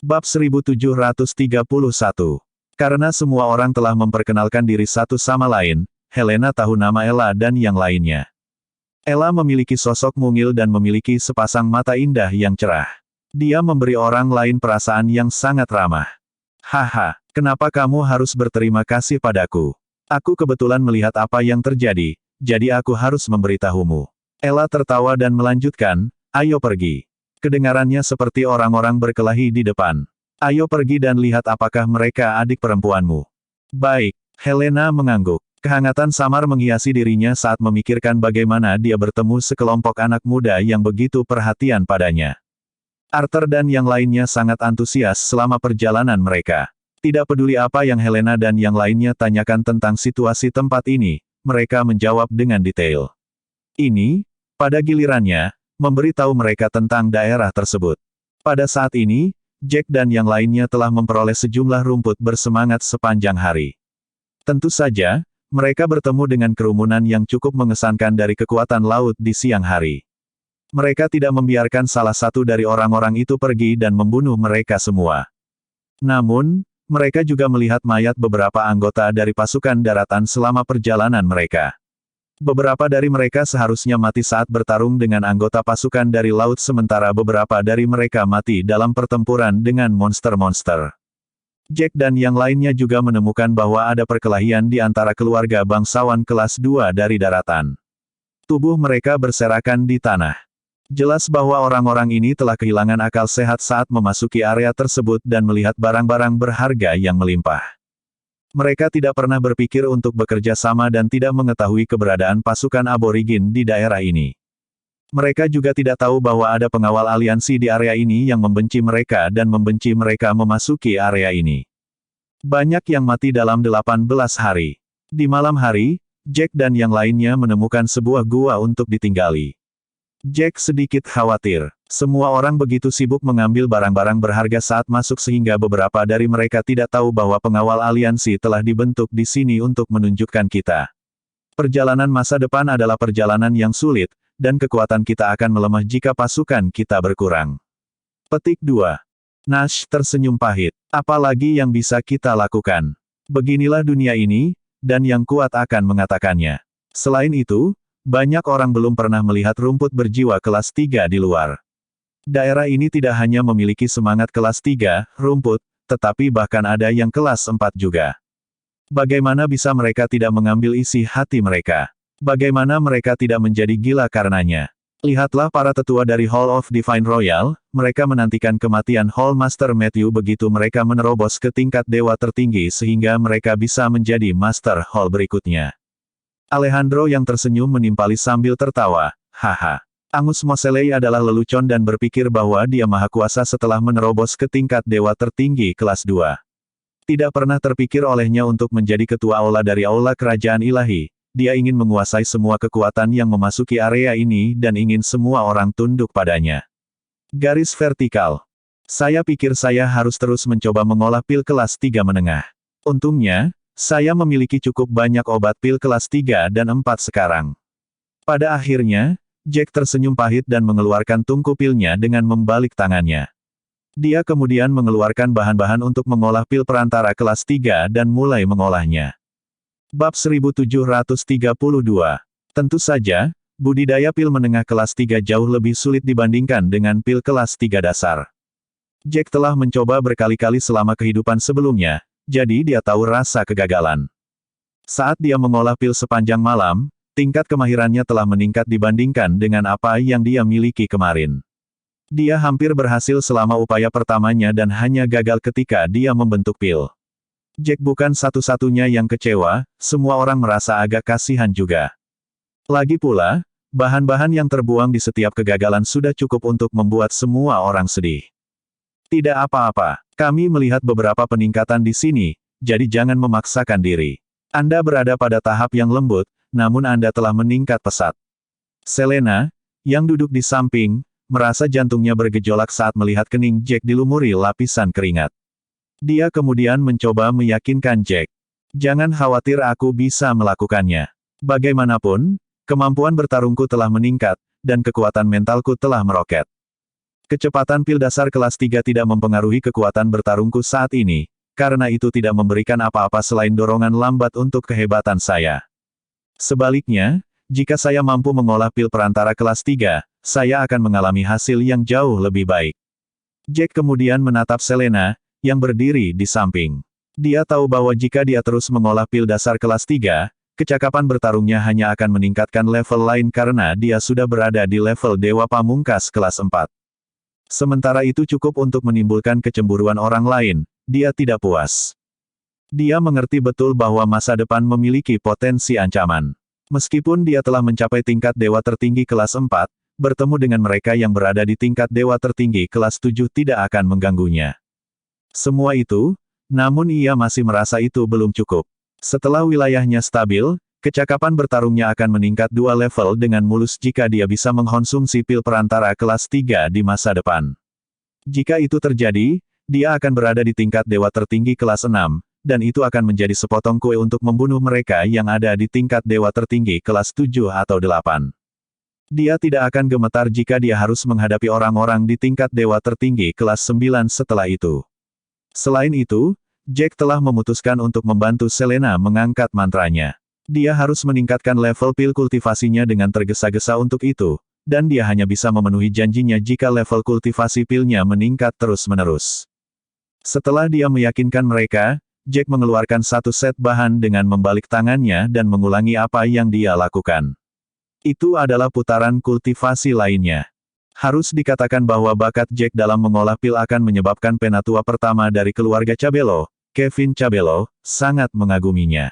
Bab 1731. Karena semua orang telah memperkenalkan diri satu sama lain, Helena tahu nama Ella dan yang lainnya. Ella memiliki sosok mungil dan memiliki sepasang mata indah yang cerah. Dia memberi orang lain perasaan yang sangat ramah. Haha, kenapa kamu harus berterima kasih padaku? Aku kebetulan melihat apa yang terjadi, jadi aku harus memberitahumu. Ella tertawa dan melanjutkan, ayo pergi. Kedengarannya seperti orang-orang berkelahi di depan. Ayo pergi dan lihat apakah mereka adik perempuanmu. Baik, Helena mengangguk. Kehangatan samar menghiasi dirinya saat memikirkan bagaimana dia bertemu sekelompok anak muda yang begitu perhatian padanya. Arthur dan yang lainnya sangat antusias selama perjalanan mereka. Tidak peduli apa yang Helena dan yang lainnya tanyakan tentang situasi tempat ini, mereka menjawab dengan detail. Ini, pada gilirannya, memberitahu mereka tentang daerah tersebut. Pada saat ini, Jack dan yang lainnya telah memperoleh sejumlah rumput bersemangat sepanjang hari. Tentu saja, mereka bertemu dengan kerumunan yang cukup mengesankan dari kekuatan laut di siang hari. Mereka tidak membiarkan salah satu dari orang-orang itu pergi dan membunuh mereka semua. Namun, mereka juga melihat mayat beberapa anggota dari pasukan daratan selama perjalanan mereka. Beberapa dari mereka seharusnya mati saat bertarung dengan anggota pasukan dari laut sementara beberapa dari mereka mati dalam pertempuran dengan monster-monster. Jack dan yang lainnya juga menemukan bahwa ada perkelahian di antara keluarga bangsawan kelas 2 dari daratan. Tubuh mereka berserakan di tanah. Jelas bahwa orang-orang ini telah kehilangan akal sehat saat memasuki area tersebut dan melihat barang-barang berharga yang melimpah. Mereka tidak pernah berpikir untuk bekerja sama dan tidak mengetahui keberadaan pasukan aborigin di daerah ini. Mereka juga tidak tahu bahwa ada pengawal aliansi di area ini yang membenci mereka dan membenci mereka memasuki area ini. Banyak yang mati dalam 18 hari. Di malam hari, Jack dan yang lainnya menemukan sebuah gua untuk ditinggali. Jack sedikit khawatir. Semua orang begitu sibuk mengambil barang-barang berharga saat masuk sehingga beberapa dari mereka tidak tahu bahwa pengawal aliansi telah dibentuk di sini untuk menunjukkan kita. Perjalanan masa depan adalah perjalanan yang sulit, dan kekuatan kita akan melemah jika pasukan kita berkurang. Petik 2. Nash tersenyum pahit. Apalagi yang bisa kita lakukan? Beginilah dunia ini, dan yang kuat akan mengatakannya. Selain itu, banyak orang belum pernah melihat rumput berjiwa kelas 3 di luar. Daerah ini tidak hanya memiliki semangat kelas 3, rumput, tetapi bahkan ada yang kelas 4 juga. Bagaimana bisa mereka tidak mengambil isi hati mereka? Bagaimana mereka tidak menjadi gila karenanya? Lihatlah para tetua dari Hall of Divine Royal, mereka menantikan kematian Hall Master Matthew begitu mereka menerobos ke tingkat dewa tertinggi sehingga mereka bisa menjadi Master Hall berikutnya. Alejandro yang tersenyum menimpali sambil tertawa, haha. Angus Moseley adalah lelucon dan berpikir bahwa dia maha kuasa setelah menerobos ke tingkat dewa tertinggi kelas 2. Tidak pernah terpikir olehnya untuk menjadi ketua aula dari aula kerajaan ilahi, dia ingin menguasai semua kekuatan yang memasuki area ini dan ingin semua orang tunduk padanya. Garis vertikal. Saya pikir saya harus terus mencoba mengolah pil kelas 3 menengah. Untungnya, saya memiliki cukup banyak obat pil kelas 3 dan 4 sekarang. Pada akhirnya, Jack tersenyum pahit dan mengeluarkan tungku pilnya dengan membalik tangannya. Dia kemudian mengeluarkan bahan-bahan untuk mengolah pil perantara kelas 3 dan mulai mengolahnya. Bab 1732. Tentu saja, budidaya pil menengah kelas 3 jauh lebih sulit dibandingkan dengan pil kelas 3 dasar. Jack telah mencoba berkali-kali selama kehidupan sebelumnya, jadi dia tahu rasa kegagalan. Saat dia mengolah pil sepanjang malam, tingkat kemahirannya telah meningkat dibandingkan dengan apa yang dia miliki kemarin. Dia hampir berhasil selama upaya pertamanya dan hanya gagal ketika dia membentuk pil. Jack bukan satu-satunya yang kecewa, semua orang merasa agak kasihan juga. Lagi pula, bahan-bahan yang terbuang di setiap kegagalan sudah cukup untuk membuat semua orang sedih. Tidak apa-apa, kami melihat beberapa peningkatan di sini, jadi jangan memaksakan diri. Anda berada pada tahap yang lembut, namun Anda telah meningkat pesat. Selena, yang duduk di samping, merasa jantungnya bergejolak saat melihat kening Jack dilumuri lapisan keringat. Dia kemudian mencoba meyakinkan Jack. Jangan khawatir, aku bisa melakukannya. Bagaimanapun, kemampuan bertarungku telah meningkat, dan kekuatan mentalku telah meroket. Kecepatan pil dasar kelas 3 tidak mempengaruhi kekuatan bertarungku saat ini, karena itu tidak memberikan apa-apa selain dorongan lambat untuk kehebatan saya. Sebaliknya, jika saya mampu mengolah pil perantara kelas 3, saya akan mengalami hasil yang jauh lebih baik. Jack kemudian menatap Selena, yang berdiri di samping. Dia tahu bahwa jika dia terus mengolah pil dasar kelas 3, kecakapan bertarungnya hanya akan meningkatkan level lain karena dia sudah berada di level Dewa Pamungkas kelas 4. Sementara itu cukup untuk menimbulkan kecemburuan orang lain, dia tidak puas. Dia mengerti betul bahwa masa depan memiliki potensi ancaman. Meskipun dia telah mencapai tingkat Dewa tertinggi kelas 4, bertemu dengan mereka yang berada di tingkat Dewa tertinggi kelas 7 tidak akan mengganggunya. Semua itu, namun ia masih merasa itu belum cukup. Setelah wilayahnya stabil, kecakapan bertarungnya akan meningkat 2 level dengan mulus jika dia bisa mengkonsumsi pil perantara kelas 3 di masa depan. Jika itu terjadi, dia akan berada di tingkat Dewa tertinggi kelas 6, dan itu akan menjadi sepotong kue untuk membunuh mereka yang ada di tingkat Dewa tertinggi kelas 7 atau 8. Dia tidak akan gemetar jika dia harus menghadapi orang-orang di tingkat Dewa tertinggi kelas 9 setelah itu. Selain itu, Jack telah memutuskan untuk membantu Selena mengangkat mantranya. Dia harus meningkatkan level pil kultivasinya dengan tergesa-gesa untuk itu, dan dia hanya bisa memenuhi janjinya jika level kultivasi pilnya meningkat terus-menerus. Setelah dia meyakinkan mereka, Jack mengeluarkan satu set bahan dengan membalik tangannya dan mengulangi apa yang dia lakukan. Itu adalah putaran kultivasi lainnya. Harus dikatakan bahwa bakat Jack dalam mengolah pil akan menyebabkan penatua pertama dari keluarga Cabello, Kevin Cabello, sangat mengaguminya.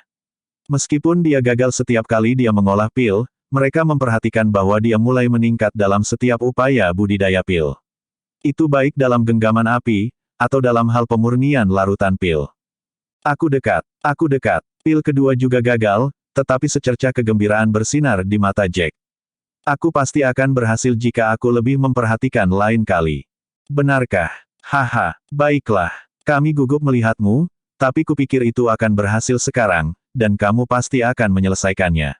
Meskipun dia gagal setiap kali dia mengolah pil, mereka memperhatikan bahwa dia mulai meningkat dalam setiap upaya budidaya pil. Itu baik dalam genggaman api, atau dalam hal pemurnian larutan pil. Aku dekat, pil kedua juga gagal, tetapi secercah kegembiraan bersinar di mata Jack. Aku pasti akan berhasil jika aku lebih memperhatikan lain kali. Benarkah? Haha, baiklah. Kami gugup melihatmu, tapi kupikir itu akan berhasil sekarang, dan kamu pasti akan menyelesaikannya.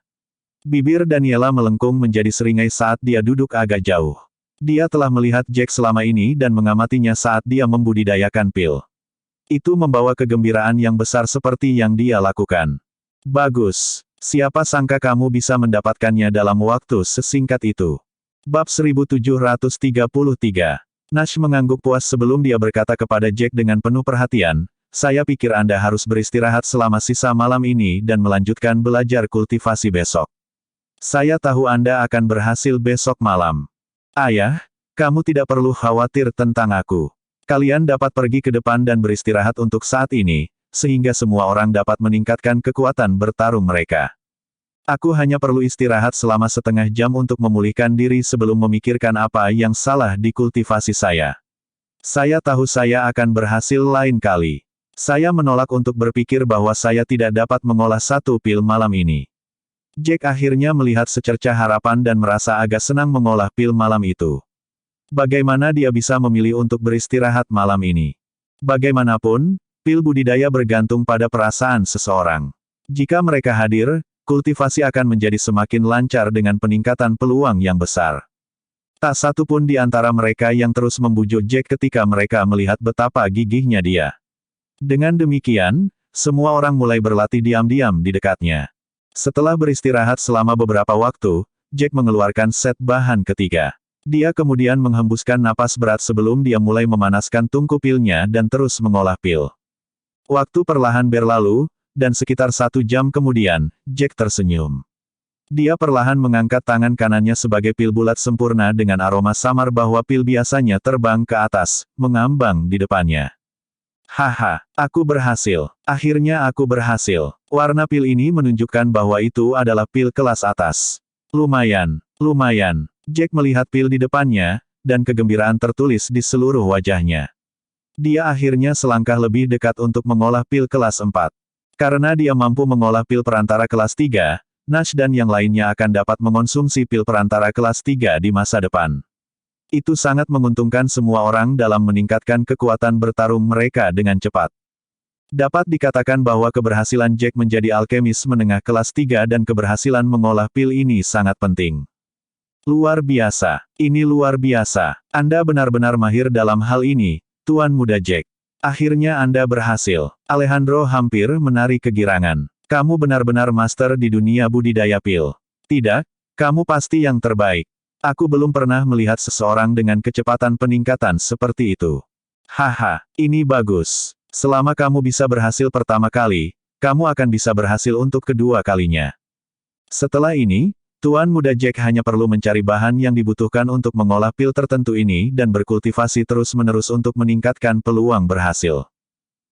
Bibir Daniela melengkung menjadi seringai saat dia duduk agak jauh. Dia telah melihat Jack selama ini dan mengamatinya saat dia membudidayakan pil. Itu membawa kegembiraan yang besar seperti yang dia lakukan. Bagus. Siapa sangka kamu bisa mendapatkannya dalam waktu sesingkat itu. Bab 1733. Nash mengangguk puas sebelum dia berkata kepada Jack dengan penuh perhatian, saya pikir Anda harus beristirahat selama sisa malam ini dan melanjutkan belajar kultivasi besok. Saya tahu Anda akan berhasil besok malam. Ayah, kamu tidak perlu khawatir tentang aku. Kalian dapat pergi ke depan dan beristirahat untuk saat ini, sehingga semua orang dapat meningkatkan kekuatan bertarung mereka. Aku hanya perlu istirahat selama setengah jam untuk memulihkan diri sebelum memikirkan apa yang salah di kultivasi saya. Saya tahu saya akan berhasil lain kali. Saya menolak untuk berpikir bahwa saya tidak dapat mengolah satu pil malam ini. Jack akhirnya melihat secercah harapan dan merasa agak senang mengolah pil malam itu. Bagaimana dia bisa memilih untuk beristirahat malam ini? Bagaimanapun, pil budidaya bergantung pada perasaan seseorang. Jika mereka hadir, kultivasi akan menjadi semakin lancar dengan peningkatan peluang yang besar. Tak satu pun di antara mereka yang terus membujuk Jack ketika mereka melihat betapa gigihnya dia. Dengan demikian, semua orang mulai berlatih diam-diam di dekatnya. Setelah beristirahat selama beberapa waktu, Jack mengeluarkan set bahan ketiga. Dia kemudian menghembuskan napas berat sebelum dia mulai memanaskan tungku pilnya dan terus mengolah pil. Waktu perlahan berlalu, dan sekitar 1 jam kemudian, Jack tersenyum. Dia perlahan mengangkat tangan kanannya sebagai pil bulat sempurna dengan aroma samar bahwa pil biasanya terbang ke atas, mengambang di depannya. Haha, aku berhasil. Akhirnya aku berhasil. Warna pil ini menunjukkan bahwa itu adalah pil kelas atas. Lumayan, lumayan. Jack melihat pil di depannya, dan kegembiraan tertulis di seluruh wajahnya. Dia akhirnya selangkah lebih dekat untuk mengolah pil kelas 4. Karena dia mampu mengolah pil perantara kelas 3, Nash dan yang lainnya akan dapat mengonsumsi pil perantara kelas 3 di masa depan. Itu sangat menguntungkan semua orang dalam meningkatkan kekuatan bertarung mereka dengan cepat. Dapat dikatakan bahwa keberhasilan Jack menjadi alkemis menengah kelas 3 dan keberhasilan mengolah pil ini sangat penting. Luar biasa. Ini luar biasa. Anda benar-benar mahir dalam hal ini, Tuan Muda Jack. Akhirnya Anda berhasil. Alejandro hampir menari kegirangan. Kamu benar-benar master di dunia budidaya pil. Tidak, kamu pasti yang terbaik. Aku belum pernah melihat seseorang dengan kecepatan peningkatan seperti itu. Haha, ini bagus. Selama kamu bisa berhasil pertama kali, kamu akan bisa berhasil untuk kedua kalinya. Setelah ini, Tuan Muda Jack hanya perlu mencari bahan yang dibutuhkan untuk mengolah pil tertentu ini dan berkultivasi terus-menerus untuk meningkatkan peluang berhasil.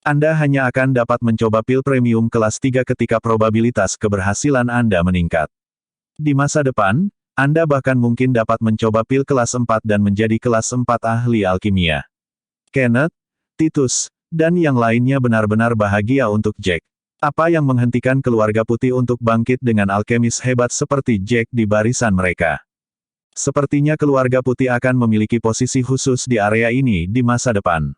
Anda hanya akan dapat mencoba pil premium kelas 3 ketika probabilitas keberhasilan Anda meningkat. Di masa depan, Anda bahkan mungkin dapat mencoba pil kelas 4 dan menjadi kelas 4 ahli alkimia. Kenneth, Titus, dan yang lainnya benar-benar bahagia untuk Jack. Apa yang menghentikan keluarga putih untuk bangkit dengan alkemis hebat seperti Jack di barisan mereka? Sepertinya keluarga putih akan memiliki posisi khusus di area ini di masa depan.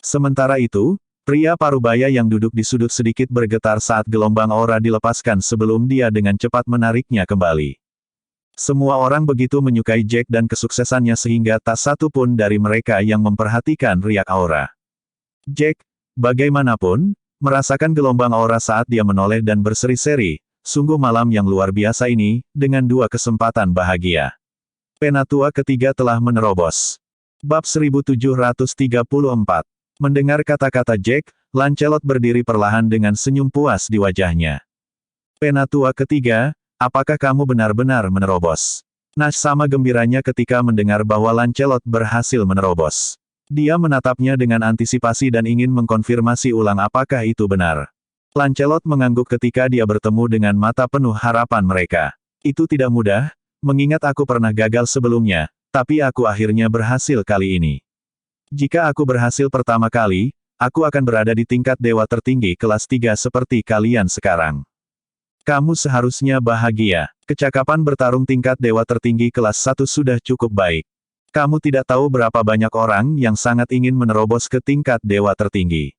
Sementara itu, pria parubaya yang duduk di sudut sedikit bergetar saat gelombang aura dilepaskan sebelum dia dengan cepat menariknya kembali. Semua orang begitu menyukai Jack dan kesuksesannya sehingga tak satu pun dari mereka yang memperhatikan riak aura. Jack, bagaimanapun, merasakan gelombang aura saat dia menoleh dan berseri-seri, sungguh malam yang luar biasa ini, dengan dua kesempatan bahagia. Penatua ketiga telah menerobos. Bab 1734. Mendengar kata-kata Jack, Lancelot berdiri perlahan dengan senyum puas di wajahnya. Penatua ketiga, apakah kamu benar-benar menerobos? Nash sama gembiranya ketika mendengar bahwa Lancelot berhasil menerobos. Dia menatapnya dengan antisipasi dan ingin mengkonfirmasi ulang apakah itu benar. Lancelot mengangguk ketika dia bertemu dengan mata penuh harapan mereka. Itu tidak mudah, mengingat aku pernah gagal sebelumnya, tapi aku akhirnya berhasil kali ini. Jika aku berhasil pertama kali, aku akan berada di tingkat dewa tertinggi kelas 3 seperti kalian sekarang. Kamu seharusnya bahagia. Kecakapan bertarung tingkat dewa tertinggi kelas 1 sudah cukup baik. Kamu tidak tahu berapa banyak orang yang sangat ingin menerobos ke tingkat dewa tertinggi.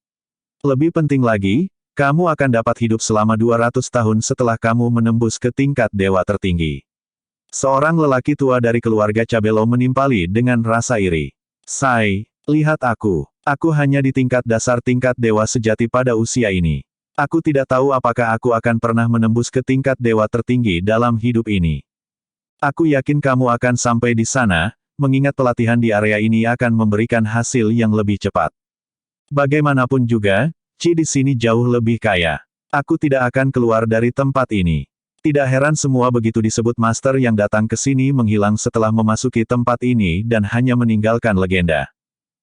Lebih penting lagi, kamu akan dapat hidup selama 200 tahun setelah kamu menembus ke tingkat dewa tertinggi. Seorang lelaki tua dari keluarga Cabello menimpali dengan rasa iri. Sai, lihat aku. Aku hanya di tingkat dasar tingkat dewa sejati pada usia ini. Aku tidak tahu apakah aku akan pernah menembus ke tingkat dewa tertinggi dalam hidup ini. Aku yakin kamu akan sampai di sana, mengingat pelatihan di area ini akan memberikan hasil yang lebih cepat. Bagaimanapun juga, Ci di sini jauh lebih kaya. Aku tidak akan keluar dari tempat ini. Tidak heran semua begitu disebut master yang datang ke sini menghilang setelah memasuki tempat ini dan hanya meninggalkan legenda.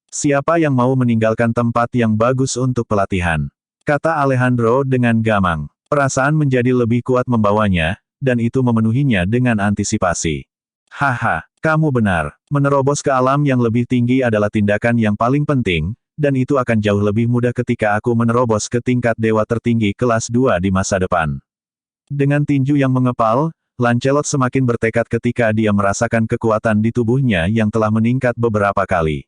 Siapa yang mau meninggalkan tempat yang bagus untuk pelatihan? Kata Alejandro dengan gamang. Perasaan menjadi lebih kuat membawanya, dan itu memenuhinya dengan antisipasi. Haha, kamu benar. Menerobos ke alam yang lebih tinggi adalah tindakan yang paling penting, dan itu akan jauh lebih mudah ketika aku menerobos ke tingkat dewa tertinggi kelas 2 di masa depan. Dengan tinju yang mengepal, Lancelot semakin bertekad ketika dia merasakan kekuatan di tubuhnya yang telah meningkat beberapa kali.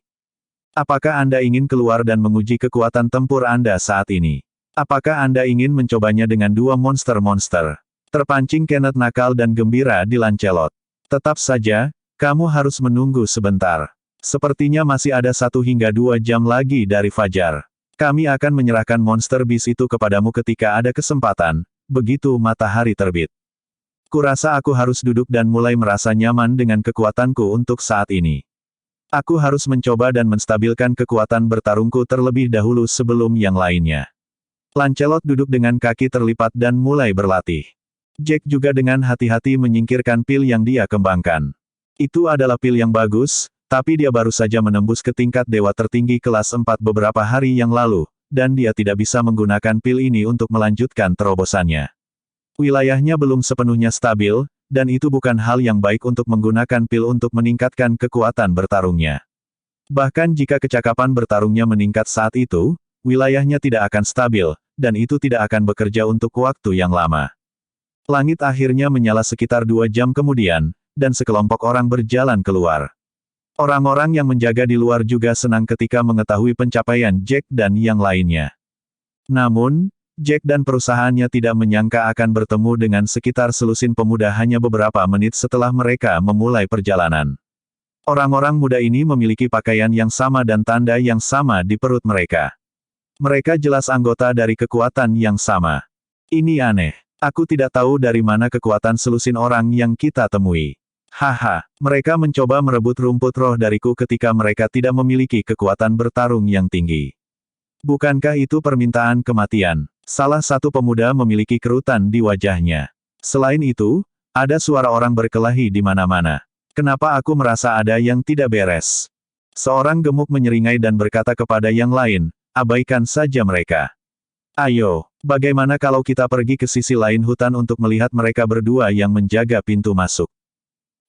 Apakah Anda ingin keluar dan menguji kekuatan tempur Anda saat ini? Apakah Anda ingin mencobanya dengan dua monster-monster? Terpancing Kenneth nakal dan gembira di Lancelot. Tetap saja, kamu harus menunggu sebentar. Sepertinya masih ada 1 hingga 2 jam lagi dari fajar. Kami akan menyerahkan monster beast itu kepadamu ketika ada kesempatan, begitu matahari terbit. Kurasa aku harus duduk dan mulai merasa nyaman dengan kekuatanku untuk saat ini. Aku harus mencoba dan menstabilkan kekuatan bertarungku terlebih dahulu sebelum yang lainnya. Lancelot duduk dengan kaki terlipat dan mulai berlatih. Jack juga dengan hati-hati menyingkirkan pil yang dia kembangkan. Itu adalah pil yang bagus, tapi dia baru saja menembus ke tingkat dewa tertinggi kelas 4 beberapa hari yang lalu, dan dia tidak bisa menggunakan pil ini untuk melanjutkan terobosannya. Wilayahnya belum sepenuhnya stabil, dan itu bukan hal yang baik untuk menggunakan pil untuk meningkatkan kekuatan bertarungnya. Bahkan jika kecakapan bertarungnya meningkat saat itu, wilayahnya tidak akan stabil, dan itu tidak akan bekerja untuk waktu yang lama. Langit akhirnya menyala sekitar 2 jam kemudian, dan sekelompok orang berjalan keluar. Orang-orang yang menjaga di luar juga senang ketika mengetahui pencapaian Jack dan yang lainnya. Namun, Jack dan perusahaannya tidak menyangka akan bertemu dengan sekitar selusin pemuda hanya beberapa menit setelah mereka memulai perjalanan. Orang-orang muda ini memiliki pakaian yang sama dan tanda yang sama di perut mereka. Mereka jelas anggota dari kekuatan yang sama. Ini aneh. Aku tidak tahu dari mana kekuatan selusin orang yang kita temui. Haha, mereka mencoba merebut rumput roh dariku ketika mereka tidak memiliki kekuatan bertarung yang tinggi. Bukankah itu permintaan kematian? Salah satu pemuda memiliki kerutan di wajahnya. Selain itu, ada suara orang berkelahi di mana-mana. Kenapa aku merasa ada yang tidak beres? Seorang gemuk menyeringai dan berkata kepada yang lain, abaikan saja mereka. Ayo, bagaimana kalau kita pergi ke sisi lain hutan untuk melihat mereka berdua yang menjaga pintu masuk?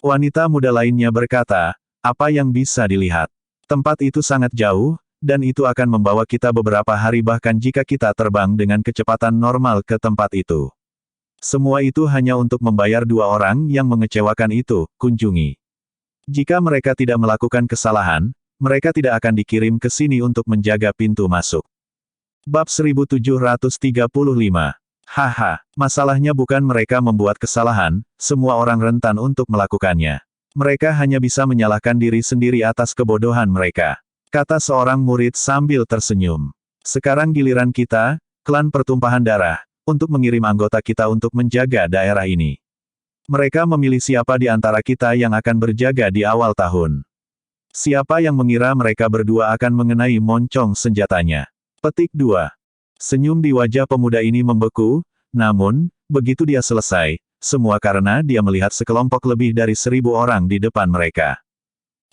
Wanita muda lainnya berkata, apa yang bisa dilihat? Tempat itu sangat jauh, dan itu akan membawa kita beberapa hari bahkan jika kita terbang dengan kecepatan normal ke tempat itu. Semua itu hanya untuk membayar dua orang yang mengecewakan itu, kunjungi. Jika mereka tidak melakukan kesalahan, mereka tidak akan dikirim ke sini untuk menjaga pintu masuk. Bab 1735. Haha, masalahnya bukan mereka membuat kesalahan, semua orang rentan untuk melakukannya. Mereka hanya bisa menyalahkan diri sendiri atas kebodohan mereka. Kata seorang murid sambil tersenyum. Sekarang giliran kita, klan pertumpahan darah, untuk mengirim anggota kita untuk menjaga daerah ini. Mereka memilih siapa di antara kita yang akan berjaga di awal tahun. Siapa yang mengira mereka berdua akan mengenai moncong senjatanya? Petik 2. Senyum di wajah pemuda ini membeku, namun, begitu dia selesai, semua karena dia melihat sekelompok lebih dari 1.000 orang di depan mereka.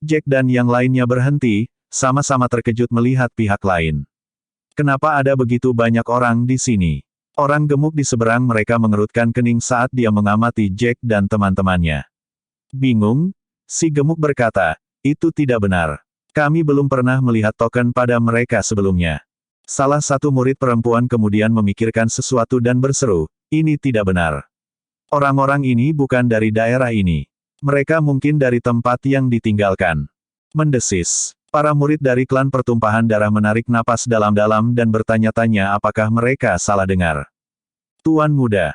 Jack dan yang lainnya berhenti, sama-sama terkejut melihat pihak lain. Kenapa ada begitu banyak orang di sini? Orang gemuk di seberang mereka mengerutkan kening saat dia mengamati Jack dan teman-temannya. Bingung, si gemuk berkata, itu tidak benar. Kami belum pernah melihat token pada mereka sebelumnya. Salah satu murid perempuan kemudian memikirkan sesuatu dan berseru, ini tidak benar. Orang-orang ini bukan dari daerah ini. Mereka mungkin dari tempat yang ditinggalkan. Mendesis. Para murid dari klan pertumpahan darah menarik napas dalam-dalam dan bertanya-tanya apakah mereka salah dengar. Tuan Muda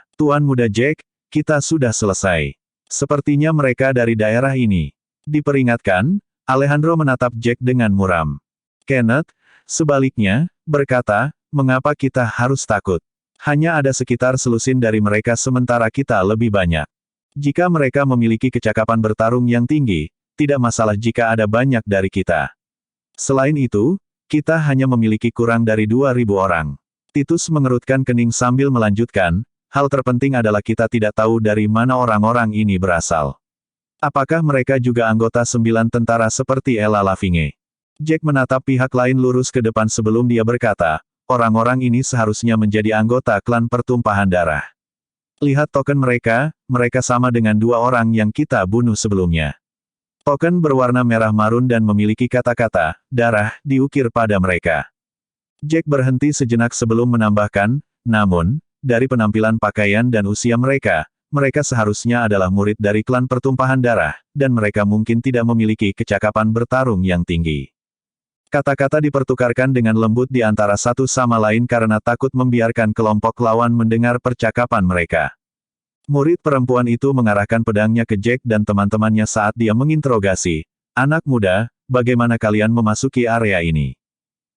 Jack, kita sudah selesai. Sepertinya mereka dari daerah ini. Diperingatkan, Alejandro menatap Jack dengan muram. Kenneth, sebaliknya, berkata, mengapa kita harus takut? Hanya ada sekitar selusin dari mereka sementara kita lebih banyak. Jika mereka memiliki kecakapan bertarung yang tinggi, tidak masalah jika ada banyak dari kita. Selain itu, kita hanya memiliki kurang dari 2.000 orang. Titus mengerutkan kening sambil melanjutkan, hal terpenting adalah kita tidak tahu dari mana orang-orang ini berasal. Apakah mereka juga anggota 9 tentara seperti Ella Lavigne? Jack menatap pihak lain lurus ke depan sebelum dia berkata, orang-orang ini seharusnya menjadi anggota klan pertumpahan darah. Lihat token mereka, mereka sama dengan 2 orang yang kita bunuh sebelumnya. Token berwarna merah marun dan memiliki kata-kata, darah, diukir pada mereka. Jack berhenti sejenak sebelum menambahkan, namun, dari penampilan pakaian dan usia mereka, mereka seharusnya adalah murid dari klan pertumpahan darah, dan mereka mungkin tidak memiliki kecakapan bertarung yang tinggi. Kata-kata dipertukarkan dengan lembut di antara satu sama lain karena takut membiarkan kelompok lawan mendengar percakapan mereka. Murid perempuan itu mengarahkan pedangnya ke Jack dan teman-temannya saat dia menginterogasi, anak muda, bagaimana kalian memasuki area ini?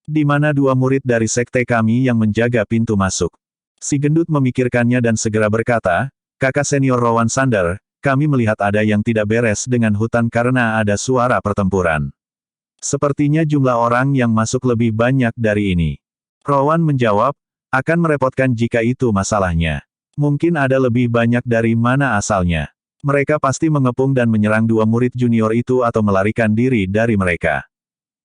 Di mana 2 murid dari sekte kami yang menjaga pintu masuk? Si gendut memikirkannya dan segera berkata, kakak senior Rowan Sander, kami melihat ada yang tidak beres dengan hutan karena ada suara pertempuran. Sepertinya jumlah orang yang masuk lebih banyak dari ini. Rowan menjawab, akan merepotkan jika itu masalahnya. Mungkin ada lebih banyak dari mana asalnya. Mereka pasti mengepung dan menyerang 2 murid junior itu atau melarikan diri dari mereka.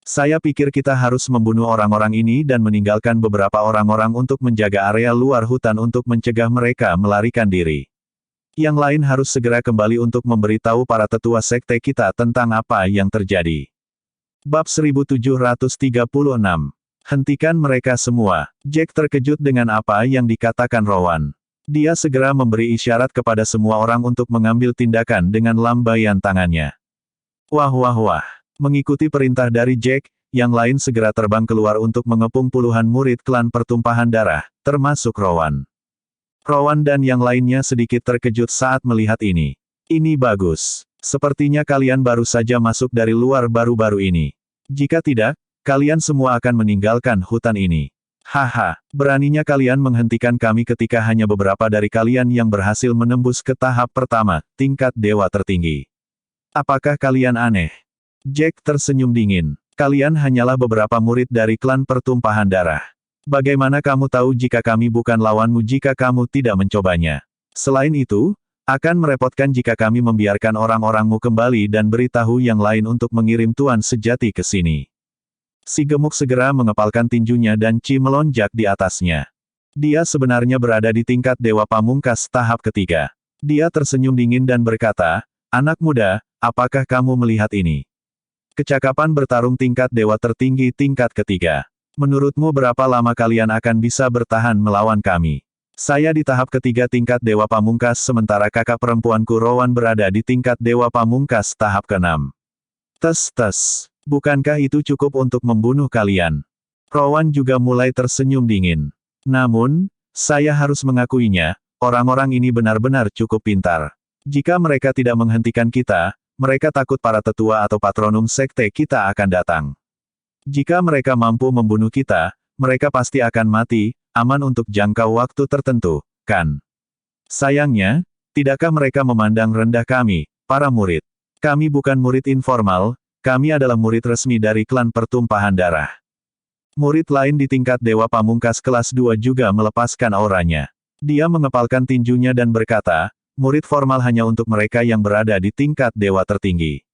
Saya pikir kita harus membunuh orang-orang ini dan meninggalkan beberapa orang-orang untuk menjaga area luar hutan untuk mencegah mereka melarikan diri. Yang lain harus segera kembali untuk memberitahu para tetua sekte kita tentang apa yang terjadi. Bab 1736. Hentikan mereka semua. Jack terkejut dengan apa yang dikatakan Rowan. Dia segera memberi isyarat kepada semua orang untuk mengambil tindakan dengan lambaian tangannya. Wah wah wah. Mengikuti perintah dari Jack, yang lain segera terbang keluar untuk mengepung puluhan murid klan pertumpahan darah, termasuk Rowan. Rowan dan yang lainnya sedikit terkejut saat melihat ini. Ini bagus. Sepertinya kalian baru saja masuk dari luar baru-baru ini. Jika tidak, kalian semua akan meninggalkan hutan ini. Haha, beraninya kalian menghentikan kami ketika hanya beberapa dari kalian yang berhasil menembus ke tahap pertama, tingkat dewa tertinggi. Apakah kalian aneh? Jack tersenyum dingin. Kalian hanyalah beberapa murid dari klan pertumpahan darah. Bagaimana kamu tahu jika kami bukan lawanmu jika kamu tidak mencobanya? Selain itu, akan merepotkan jika kami membiarkan orang-orangmu kembali dan beritahu yang lain untuk mengirim Tuan Sejati ke sini. Si gemuk segera mengepalkan tinjunya dan Chi melonjak di atasnya. Dia sebenarnya berada di tingkat dewa pamungkas tahap ketiga. Dia tersenyum dingin dan berkata, "Anak muda, apakah kamu melihat ini? Kecakapan bertarung tingkat dewa tertinggi tingkat ketiga. Menurutmu berapa lama kalian akan bisa bertahan melawan kami? Saya di tahap ketiga tingkat dewa pamungkas sementara kakak perempuanku Rowan berada di tingkat dewa pamungkas tahap ke-6. Tes. Bukankah itu cukup untuk membunuh kalian?" Rowan juga mulai tersenyum dingin. Namun, saya harus mengakuinya, orang-orang ini benar-benar cukup pintar. Jika mereka tidak menghentikan kita, mereka takut para tetua atau patronum sekte kita akan datang. Jika mereka mampu membunuh kita, mereka pasti akan mati, aman untuk jangka waktu tertentu, kan? Sayangnya, tidakkah mereka memandang rendah kami, para murid? Kami bukan murid informal, kami adalah murid resmi dari klan pertumpahan darah. Murid lain di tingkat dewa pamungkas kelas 2 juga melepaskan auranya. Dia mengepalkan tinjunya dan berkata, murid formal hanya untuk mereka yang berada di tingkat dewa tertinggi.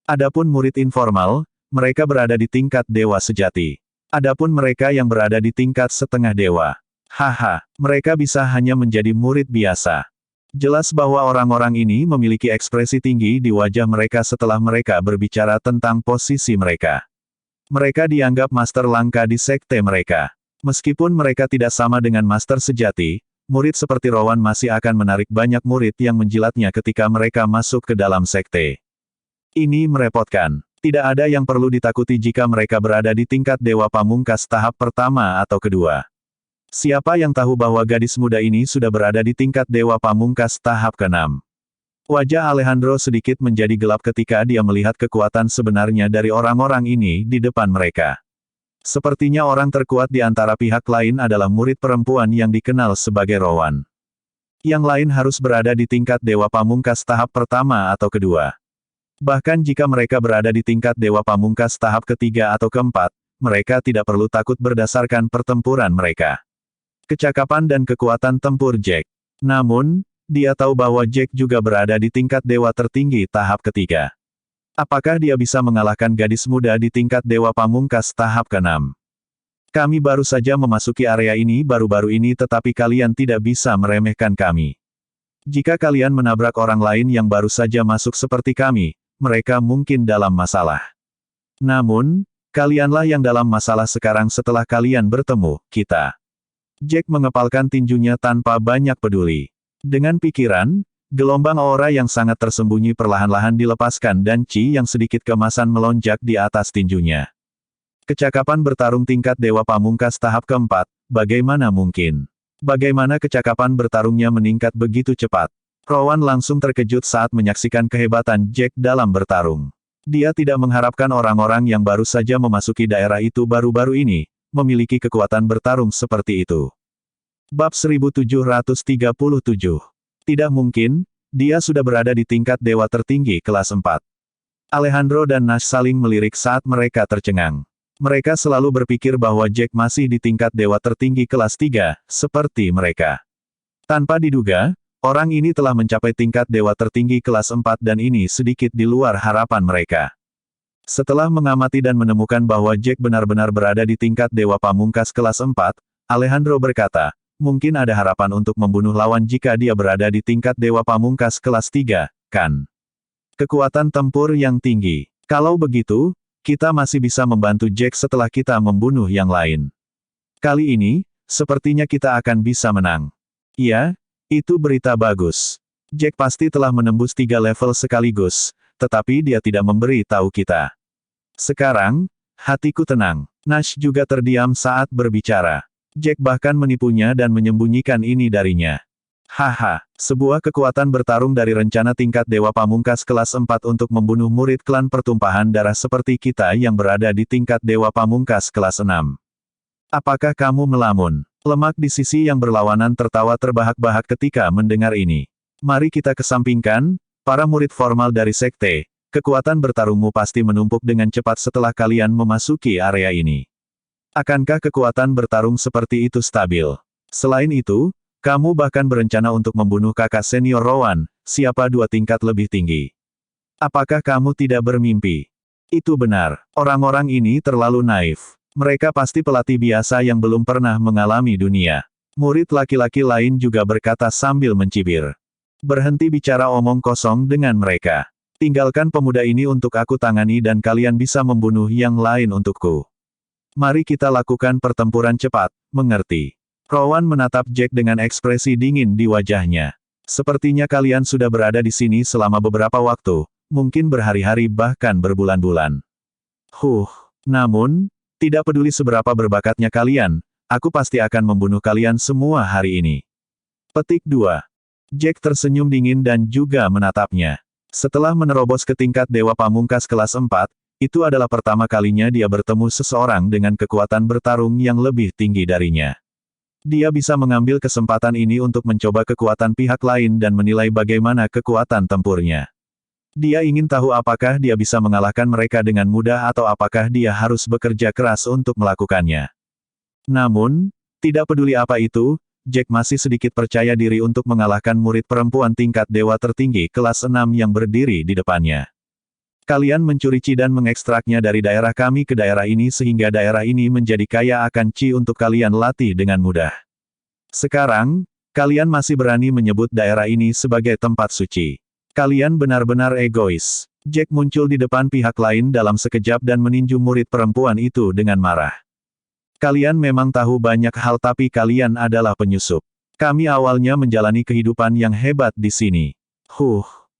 Adapun murid informal, mereka berada di tingkat dewa sejati. Adapun mereka yang berada di tingkat setengah dewa. Haha, mereka bisa hanya menjadi murid biasa. Jelas bahwa orang-orang ini memiliki ekspresi tinggi di wajah mereka setelah mereka berbicara tentang posisi mereka. Mereka dianggap master langka di sekte mereka. Meskipun mereka tidak sama dengan master sejati, murid seperti Rowan masih akan menarik banyak murid yang menjilatnya ketika mereka masuk ke dalam sekte. Ini merepotkan. Tidak ada yang perlu ditakuti jika mereka berada di tingkat dewa pamungkas tahap pertama atau kedua. Siapa yang tahu bahwa gadis muda ini sudah berada di tingkat dewa pamungkas tahap ke-6? Wajah Alejandro sedikit menjadi gelap ketika dia melihat kekuatan sebenarnya dari orang-orang ini di depan mereka. Sepertinya orang terkuat di antara pihak lain adalah murid perempuan yang dikenal sebagai Rowan. Yang lain harus berada di tingkat dewa pamungkas tahap pertama atau kedua. Bahkan jika mereka berada di tingkat dewa pamungkas tahap ketiga atau keempat, mereka tidak perlu takut berdasarkan pertempuran mereka. Kecakapan dan kekuatan tempur Jack. Namun, dia tahu bahwa Jack juga berada di tingkat dewa tertinggi tahap ketiga. Apakah dia bisa mengalahkan gadis muda di tingkat dewa pamungkas tahap ke-6? Kami baru saja memasuki area ini baru-baru ini tetapi kalian tidak bisa meremehkan kami. Jika kalian menabrak orang lain yang baru saja masuk seperti kami, mereka mungkin dalam masalah. Namun, kalianlah yang dalam masalah sekarang setelah kalian bertemu kita. Jack mengepalkan tinjunya tanpa banyak peduli. Dengan pikiran, gelombang aura yang sangat tersembunyi perlahan-lahan dilepaskan dan Chi yang sedikit kemasan melonjak di atas tinjunya. Kecakapan bertarung tingkat dewa pamungkas tahap keempat, bagaimana mungkin? Bagaimana kecakapan bertarungnya meningkat begitu cepat? Rowan langsung terkejut saat menyaksikan kehebatan Jack dalam bertarung. Dia tidak mengharapkan orang-orang yang baru saja memasuki daerah itu baru-baru ini, memiliki kekuatan bertarung seperti itu. Bab 1737. Tidak mungkin, dia sudah berada di tingkat dewa tertinggi kelas 4. Alejandro dan Nash saling melirik saat mereka tercengang. Mereka selalu berpikir bahwa Jack masih di tingkat dewa tertinggi kelas 3, seperti mereka. Tanpa diduga, orang ini telah mencapai tingkat dewa tertinggi kelas 4 dan ini sedikit di luar harapan mereka. Setelah mengamati dan menemukan bahwa Jack benar-benar berada di tingkat dewa pamungkas kelas 4, Alejandro berkata, mungkin ada harapan untuk membunuh lawan jika dia berada di tingkat dewa pamungkas kelas 3, kan? Kekuatan tempur yang tinggi. Kalau begitu, kita masih bisa membantu Jack setelah kita membunuh yang lain. Kali ini, sepertinya kita akan bisa menang. Iya, itu berita bagus. Jack pasti telah menembus 3 level sekaligus, tetapi dia tidak memberi tahu kita. Sekarang, hatiku tenang. Nash juga terdiam saat berbicara. Jack bahkan menipunya dan menyembunyikan ini darinya. Haha, sebuah kekuatan bertarung dari rencana tingkat Dewa Pamungkas kelas 4 untuk membunuh murid klan pertumpahan darah seperti kita yang berada di tingkat Dewa Pamungkas kelas 6. Apakah kamu melamun? Lemak di sisi yang berlawanan tertawa terbahak-bahak ketika mendengar ini. Mari kita kesampingkan, para murid formal dari sekte, kekuatan bertarungmu pasti menumpuk dengan cepat setelah kalian memasuki area ini. Akankah kekuatan bertarung seperti itu stabil? Selain itu, kamu bahkan berencana untuk membunuh kakak senior Rowan, siapa 2 tingkat lebih tinggi. Apakah kamu tidak bermimpi? Itu benar, orang-orang ini terlalu naif. Mereka pasti pelatih biasa yang belum pernah mengalami dunia. Murid laki-laki lain juga berkata sambil mencibir. Berhenti bicara omong kosong dengan mereka. Tinggalkan pemuda ini untuk aku tangani dan kalian bisa membunuh yang lain untukku. Mari kita lakukan pertempuran cepat, mengerti? Rowan menatap Jack dengan ekspresi dingin di wajahnya. Sepertinya kalian sudah berada di sini selama beberapa waktu, mungkin berhari-hari bahkan berbulan-bulan. Namun, tidak peduli seberapa berbakatnya kalian, aku pasti akan membunuh kalian semua hari ini. Petik 2. Jack tersenyum dingin dan juga menatapnya. Setelah menerobos ke tingkat Dewa Pamungkas kelas 4, itu adalah pertama kalinya dia bertemu seseorang dengan kekuatan bertarung yang lebih tinggi darinya. Dia bisa mengambil kesempatan ini untuk mencoba kekuatan pihak lain dan menilai bagaimana kekuatan tempurnya. Dia ingin tahu apakah dia bisa mengalahkan mereka dengan mudah atau apakah dia harus bekerja keras untuk melakukannya. Namun, tidak peduli apa itu, Jack masih sedikit percaya diri untuk mengalahkan murid perempuan tingkat dewa tertinggi kelas 6 yang berdiri di depannya. Kalian mencuri Qi dan mengekstraknya dari daerah kami ke daerah ini sehingga daerah ini menjadi kaya akan Qi untuk kalian latih dengan mudah. Sekarang, kalian masih berani menyebut daerah ini sebagai tempat suci. Kalian benar-benar egois. Jack muncul di depan pihak lain dalam sekejap dan meninju murid perempuan itu dengan marah. Kalian memang tahu banyak hal tapi kalian adalah penyusup. Kami awalnya menjalani kehidupan yang hebat di sini.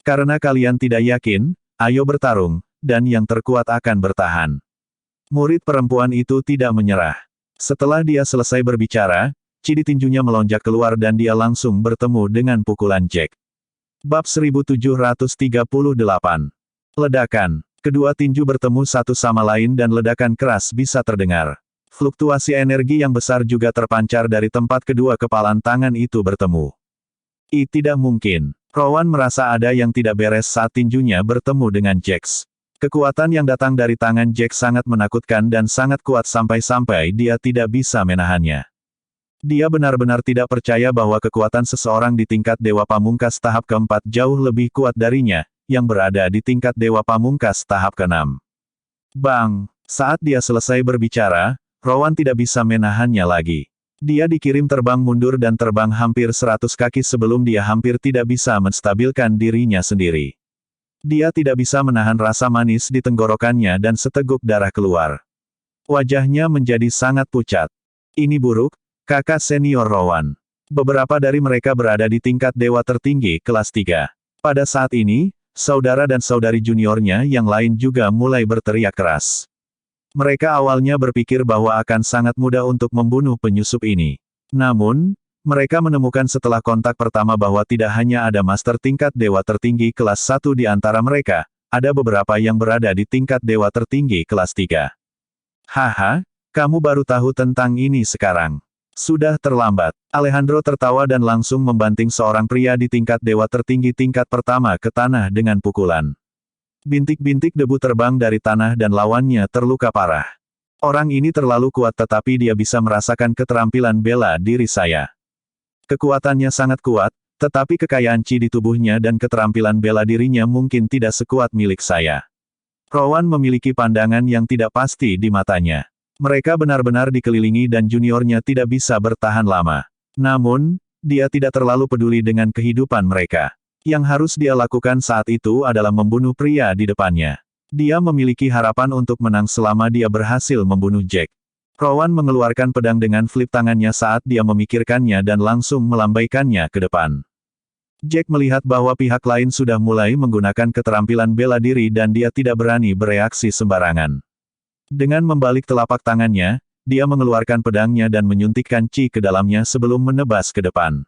Karena kalian tidak yakin, ayo bertarung, dan yang terkuat akan bertahan. Murid perempuan itu tidak menyerah. Setelah dia selesai berbicara, Qi di tinjunya melonjak keluar dan dia langsung bertemu dengan pukulan Jack. Bab 1738. Ledakan. Kedua tinju bertemu satu sama lain dan ledakan keras bisa terdengar. Fluktuasi energi yang besar juga terpancar dari tempat kedua kepalan tangan itu bertemu. Tidak mungkin. Rowan merasa ada yang tidak beres saat tinjunya bertemu dengan Jax. Kekuatan yang datang dari tangan Jack sangat menakutkan dan sangat kuat sampai-sampai dia tidak bisa menahannya. Dia benar-benar tidak percaya bahwa kekuatan seseorang di tingkat Dewa Pamungkas tahap keempat jauh lebih kuat darinya, yang berada di tingkat Dewa Pamungkas tahap keenam. Bang! Saat dia selesai berbicara, Rowan tidak bisa menahannya lagi. Dia dikirim terbang mundur dan terbang hampir 100 kaki sebelum dia hampir tidak bisa menstabilkan dirinya sendiri. Dia tidak bisa menahan rasa manis di tenggorokannya dan seteguk darah keluar. Wajahnya menjadi sangat pucat. Ini buruk, kakak senior Rowan. Beberapa dari mereka berada di tingkat dewa tertinggi kelas 3. Pada saat ini, saudara dan saudari juniornya yang lain juga mulai berteriak keras. Mereka awalnya berpikir bahwa akan sangat mudah untuk membunuh penyusup ini. Namun, mereka menemukan setelah kontak pertama bahwa tidak hanya ada master tingkat dewa tertinggi kelas 1 di antara mereka, ada beberapa yang berada di tingkat dewa tertinggi kelas 3. Haha, kamu baru tahu tentang ini sekarang. Sudah terlambat. Alejandro tertawa dan langsung membanting seorang pria di tingkat dewa tertinggi tingkat pertama ke tanah dengan pukulan. Bintik-bintik debu terbang dari tanah dan lawannya terluka parah. Orang ini terlalu kuat tetapi dia bisa merasakan keterampilan bela diri saya. Kekuatannya sangat kuat, tetapi kekayaan Qi di tubuhnya dan keterampilan bela dirinya mungkin tidak sekuat milik saya. Rowan memiliki pandangan yang tidak pasti di matanya. Mereka benar-benar dikelilingi dan juniornya tidak bisa bertahan lama. Namun, dia tidak terlalu peduli dengan kehidupan mereka. Yang harus dia lakukan saat itu adalah membunuh pria di depannya. Dia memiliki harapan untuk menang selama dia berhasil membunuh Jack. Rowan mengeluarkan pedang dengan flip tangannya saat dia memikirkannya dan langsung melambaikannya ke depan. Jack melihat bahwa pihak lain sudah mulai menggunakan keterampilan bela diri dan dia tidak berani bereaksi sembarangan. Dengan membalik telapak tangannya, dia mengeluarkan pedangnya dan menyuntikkan Qi ke dalamnya sebelum menebas ke depan.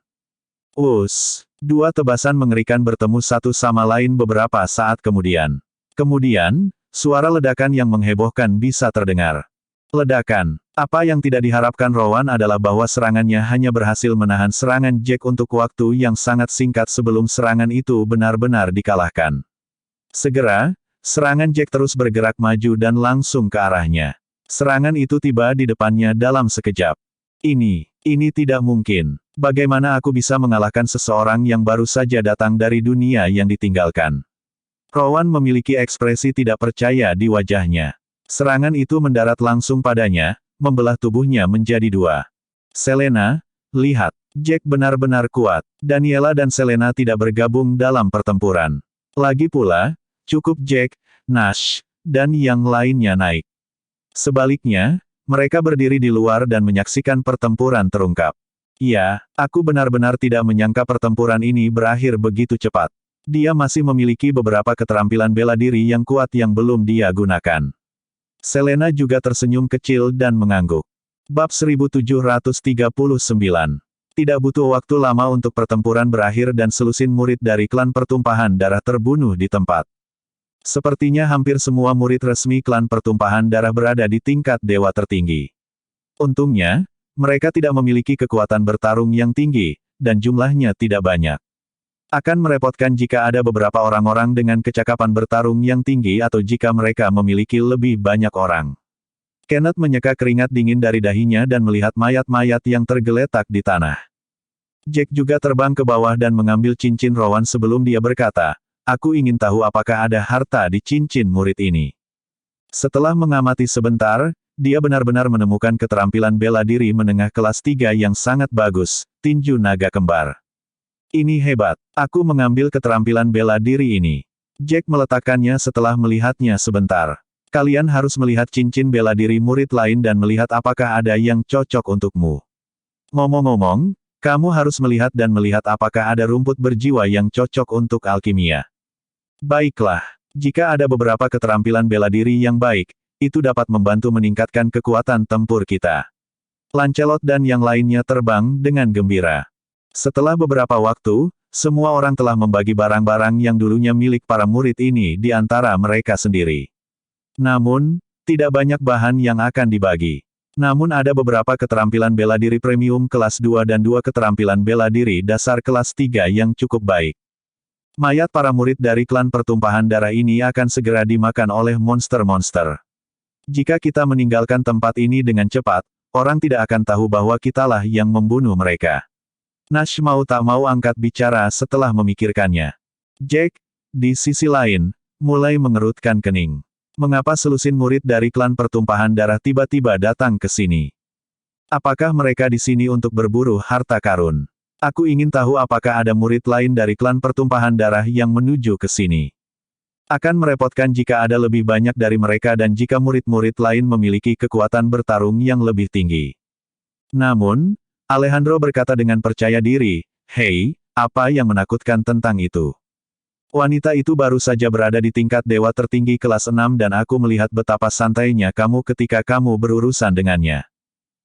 Dua tebasan mengerikan bertemu satu sama lain beberapa saat kemudian. Kemudian, suara ledakan yang menghebohkan bisa terdengar. Ledakan. Apa yang tidak diharapkan Rowan adalah bahwa serangannya hanya berhasil menahan serangan Jack untuk waktu yang sangat singkat sebelum serangan itu benar-benar dikalahkan. Segera, serangan Jack terus bergerak maju dan langsung ke arahnya. Serangan itu tiba di depannya dalam sekejap. Ini tidak mungkin. Bagaimana aku bisa mengalahkan seseorang yang baru saja datang dari dunia yang ditinggalkan? Rowan memiliki ekspresi tidak percaya di wajahnya. Serangan itu mendarat langsung padanya, membelah tubuhnya menjadi dua. Selena, lihat, Jack benar-benar kuat. Daniela dan Selena tidak bergabung dalam pertempuran. Lagi pula, cukup Jack, Nash, dan yang lainnya naik. Sebaliknya, mereka berdiri di luar dan menyaksikan pertempuran terungkap. Ya, aku benar-benar tidak menyangka pertempuran ini berakhir begitu cepat. Dia masih memiliki beberapa keterampilan bela diri yang kuat yang belum dia gunakan. Selena juga tersenyum kecil dan mengangguk. Bab 1739. Tidak butuh waktu lama untuk pertempuran berakhir dan selusin murid dari klan pertumpahan darah terbunuh di tempat. Sepertinya hampir semua murid resmi klan pertumpahan darah berada di tingkat dewa tertinggi. Untungnya, mereka tidak memiliki kekuatan bertarung yang tinggi, dan jumlahnya tidak banyak. Akan merepotkan jika ada beberapa orang-orang dengan kecakapan bertarung yang tinggi atau jika mereka memiliki lebih banyak orang. Kenneth menyeka keringat dingin dari dahinya dan melihat mayat-mayat yang tergeletak di tanah. Jack juga terbang ke bawah dan mengambil cincin Rowan sebelum dia berkata, "Aku ingin tahu apakah ada harta di cincin murid ini." Setelah mengamati sebentar, dia benar-benar menemukan keterampilan bela diri menengah kelas 3 yang sangat bagus, tinju naga kembar. Ini hebat. Aku mengambil keterampilan bela diri ini. Jack meletakkannya setelah melihatnya sebentar. Kalian harus melihat cincin bela diri murid lain dan melihat apakah ada yang cocok untukmu. Ngomong-ngomong, kamu harus melihat dan melihat apakah ada rumput berjiwa yang cocok untuk alkimia. Baiklah, jika ada beberapa keterampilan bela diri yang baik, itu dapat membantu meningkatkan kekuatan tempur kita. Lancelot dan yang lainnya terbang dengan gembira. Setelah beberapa waktu, semua orang telah membagi barang-barang yang dulunya milik para murid ini di antara mereka sendiri. Namun, tidak banyak bahan yang akan dibagi. Namun ada beberapa keterampilan bela diri premium kelas 2 dan 2 keterampilan bela diri dasar kelas 3 yang cukup baik. Mayat para murid dari klan pertumpahan darah ini akan segera dimakan oleh monster-monster. Jika kita meninggalkan tempat ini dengan cepat, orang tidak akan tahu bahwa kitalah yang membunuh mereka. Nash mau tak mau angkat bicara setelah memikirkannya. Jack, di sisi lain, mulai mengerutkan kening. Mengapa selusin murid dari klan pertumpahan darah tiba-tiba datang ke sini? Apakah mereka di sini untuk berburu harta karun? Aku ingin tahu apakah ada murid lain dari klan pertumpahan darah yang menuju ke sini. Akan merepotkan jika ada lebih banyak dari mereka dan jika murid-murid lain memiliki kekuatan bertarung yang lebih tinggi. Namun, Alejandro berkata dengan percaya diri, "Hei, apa yang menakutkan tentang itu? Wanita itu baru saja berada di tingkat dewa tertinggi kelas 6 dan aku melihat betapa santainya kamu ketika kamu berurusan dengannya.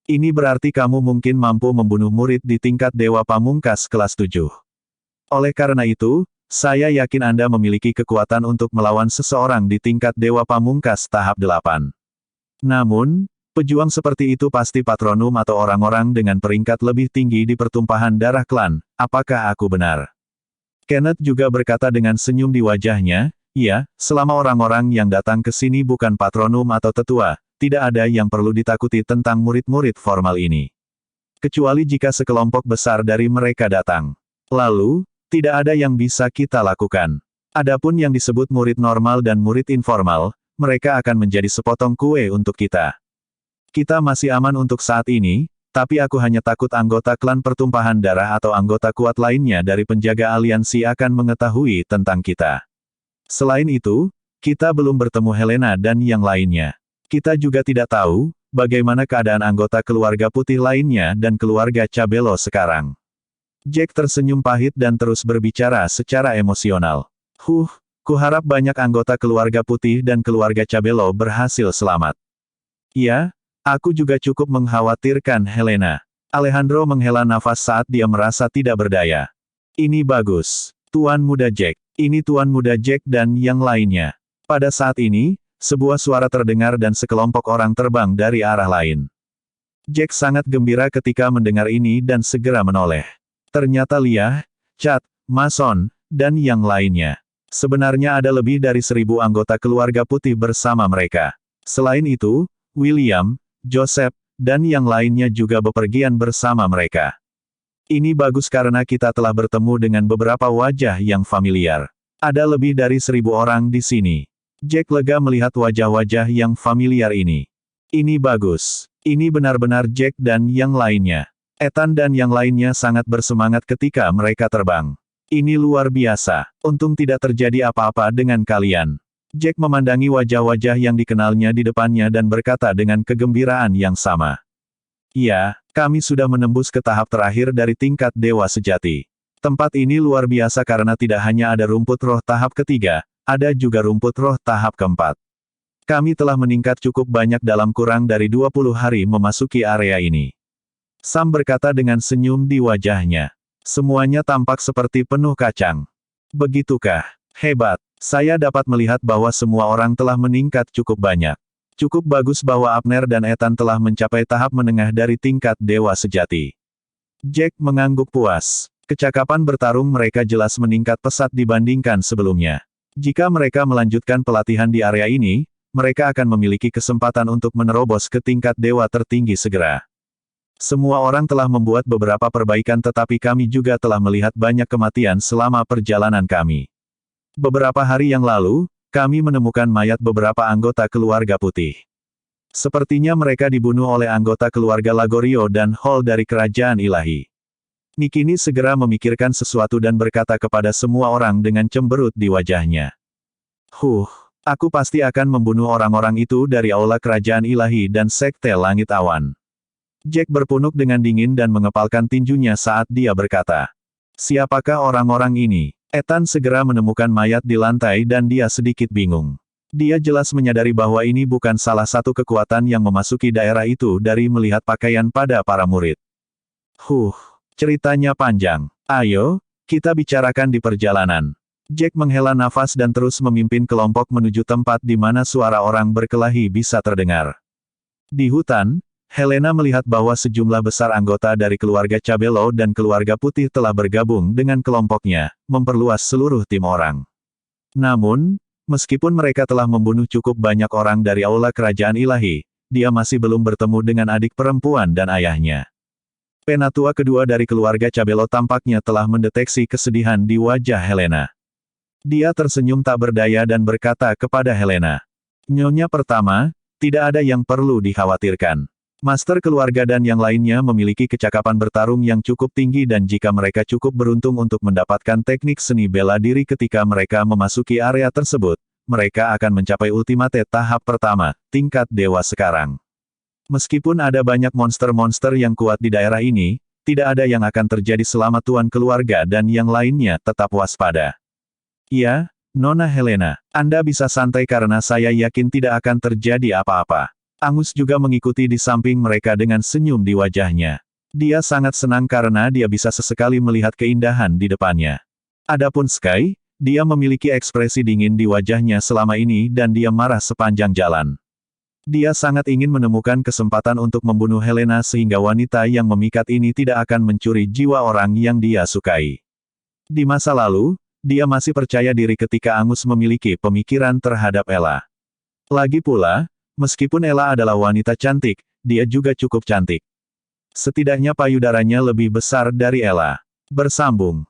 Ini berarti kamu mungkin mampu membunuh murid di tingkat dewa pamungkas kelas 7. Oleh karena itu, saya yakin Anda memiliki kekuatan untuk melawan seseorang di tingkat dewa pamungkas tahap 8. Namun, pejuang seperti itu pasti patronum atau orang-orang dengan peringkat lebih tinggi di pertumpahan darah klan, apakah aku benar?" Kenneth juga berkata dengan senyum di wajahnya, "Ya, selama orang-orang yang datang ke sini bukan patronum atau tetua, tidak ada yang perlu ditakuti tentang murid-murid formal ini. Kecuali jika sekelompok besar dari mereka datang. Lalu, tidak ada yang bisa kita lakukan. Adapun yang disebut murid normal dan murid informal, mereka akan menjadi sepotong kue untuk kita. Kita masih aman untuk saat ini, tapi aku hanya takut anggota klan pertumpahan darah atau anggota kuat lainnya dari penjaga aliansi akan mengetahui tentang kita. Selain itu, kita belum bertemu Helena dan yang lainnya. Kita juga tidak tahu, bagaimana keadaan anggota keluarga putih lainnya dan keluarga Cabello sekarang." Jack tersenyum pahit dan terus berbicara secara emosional. Kuharap banyak anggota keluarga putih dan keluarga Cabello berhasil selamat. Ya, Aku juga cukup mengkhawatirkan Helena. Alejandro menghela nafas saat dia merasa tidak berdaya. Ini bagus. Tuan Muda Jack. Ini Tuan Muda Jack dan yang lainnya. Pada saat ini, sebuah suara terdengar dan sekelompok orang terbang dari arah lain. Jack sangat gembira ketika mendengar ini dan segera menoleh. Ternyata Lia, Chad, Mason, dan yang lainnya. Sebenarnya ada lebih dari 1.000 anggota keluarga putih bersama mereka. Selain itu, William, Joseph, dan yang lainnya juga bepergian bersama mereka. Ini bagus karena kita telah bertemu dengan beberapa wajah yang familiar. Ada lebih dari 1.000 orang di sini. Jack lega melihat wajah-wajah yang familiar ini. Ini bagus. Ini benar-benar Jack dan yang lainnya. Ethan dan yang lainnya sangat bersemangat ketika mereka terbang. Ini luar biasa. Untung tidak terjadi apa-apa dengan kalian. Jack memandangi wajah-wajah yang dikenalnya di depannya dan berkata dengan kegembiraan yang sama. Ya, kami sudah menembus ke tahap terakhir dari tingkat Dewa Sejati. Tempat ini luar biasa karena tidak hanya ada rumput roh tahap ketiga, ada juga rumput roh tahap keempat. Kami telah meningkat cukup banyak dalam kurang dari 20 hari memasuki area ini. Sam berkata dengan senyum di wajahnya. Semuanya tampak seperti penuh kacang. Begitukah? Hebat. Saya dapat melihat bahwa semua orang telah meningkat cukup banyak. Cukup bagus bahwa Abner dan Ethan telah mencapai tahap menengah dari tingkat Dewa Sejati. Jack mengangguk puas. Kecakapan bertarung mereka jelas meningkat pesat dibandingkan sebelumnya. Jika mereka melanjutkan pelatihan di area ini, mereka akan memiliki kesempatan untuk menerobos ke tingkat Dewa tertinggi segera. Semua orang telah membuat beberapa perbaikan tetapi kami juga telah melihat banyak kematian selama perjalanan kami. Beberapa hari yang lalu, kami menemukan mayat beberapa anggota keluarga putih. Sepertinya mereka dibunuh oleh anggota keluarga Lagorio dan Hall dari Kerajaan Ilahi. Nikini segera memikirkan sesuatu dan berkata kepada semua orang dengan cemberut di wajahnya. Aku pasti akan membunuh orang-orang itu dari Aula Kerajaan Ilahi dan Sekte Langit Awan. Jack berpunuk dengan dingin dan mengepalkan tinjunya saat dia berkata. Siapakah orang-orang ini? Ethan segera menemukan mayat di lantai dan dia sedikit bingung. Dia jelas menyadari bahwa ini bukan salah satu kekuatan yang memasuki daerah itu dari melihat pakaian pada para murid. Ceritanya panjang. Ayo, kita bicarakan di perjalanan. Jack menghela nafas dan terus memimpin kelompok menuju tempat di mana suara orang berkelahi bisa terdengar. Di hutan, Helena melihat bahwa sejumlah besar anggota dari keluarga Cabello dan keluarga putih telah bergabung dengan kelompoknya, memperluas seluruh tim orang. Namun, meskipun mereka telah membunuh cukup banyak orang dari Aula Kerajaan Ilahi, dia masih belum bertemu dengan adik perempuan dan ayahnya. Penatua kedua dari keluarga Cabello tampaknya telah mendeteksi kesedihan di wajah Helena. Dia tersenyum tak berdaya dan berkata kepada Helena. Nyonya pertama, tidak ada yang perlu dikhawatirkan. Master keluarga dan yang lainnya memiliki kecakapan bertarung yang cukup tinggi dan jika mereka cukup beruntung untuk mendapatkan teknik seni bela diri ketika mereka memasuki area tersebut, mereka akan mencapai ultimate tahap pertama, tingkat dewa sekarang. Meskipun ada banyak monster-monster yang kuat di daerah ini, tidak ada yang akan terjadi selama tuan keluarga dan yang lainnya tetap waspada. Ya, Nona Helena, Anda bisa santai karena saya yakin tidak akan terjadi apa-apa. Angus juga mengikuti di samping mereka dengan senyum di wajahnya. Dia sangat senang karena dia bisa sesekali melihat keindahan di depannya. Adapun Sky, dia memiliki ekspresi dingin di wajahnya selama ini dan dia marah sepanjang jalan. Dia sangat ingin menemukan kesempatan untuk membunuh Helena sehingga wanita yang memikat ini tidak akan mencuri jiwa orang yang dia sukai. Di masa lalu, dia masih percaya diri ketika Angus memiliki pemikiran terhadap Ella. Lagi pula, meskipun Ella adalah wanita cantik, dia juga cukup cantik. Setidaknya payudaranya lebih besar dari Ella. Bersambung.